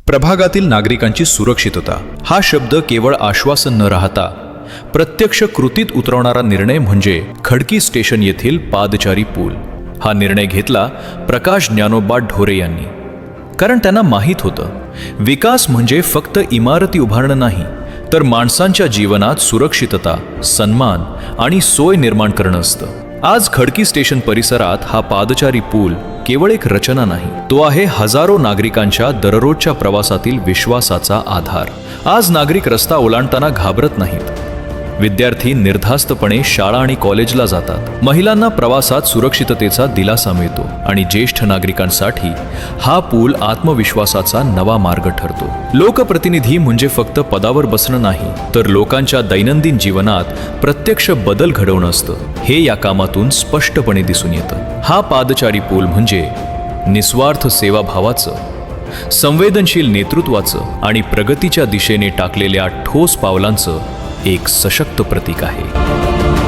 प्रभागातील नागरिकांची सुरक्षितता हा शब्द केवळ आश्वासन न राहता प्रत्यक्ष कृतीत उतरवणारा निर्णय म्हणजे खडकी स्टेशन येथील पादचारी पूल। हा निर्णय घेतला प्रकाश ज्ञानोबा ढोरे यांनी, कारण त्यांना माहीत होतं विकास म्हणजे फक्त इमारती उभारणं नाही, तर माणसांच्या जीवनात सुरक्षितता, सन्मान आणि सोय निर्माण करणं असतं। आज खडकी स्टेशन परिसरात हा पादचारी पूल केवळ एक रचना नाही, तो आहे हजारो नागरिकांच्या दररोजच्या प्रवासातील विश्वासाचा आधार। आज नागरिक रस्ता ओलांडताना घाबरत नाहीत, विद्यार्थी निर्धास्तपणे शाळा आणि कॉलेजला जातात, महिलांना प्रवासात सुरक्षिततेचा दिलासा मिळतो आणि ज्येष्ठ नागरिकांसाठी हा पूल आत्मविश्वासाचा नवा मार्ग ठरतो। लोकप्रतिनिधी म्हणजे फक्त पदावर बसणं नाही, तर लोकांच्या दैनंदिन जीवनात प्रत्यक्ष बदल घडवणं असतं, हे या कामातून स्पष्टपणे दिसून येतं। हा पादचारी पूल म्हणजे निस्वार्थ सेवाभावाचं, संवेदनशील नेतृत्वाचं आणि प्रगतीच्या दिशेने टाकलेल्या ठोस पावलांचं एक सशक्त प्रतीक आहे।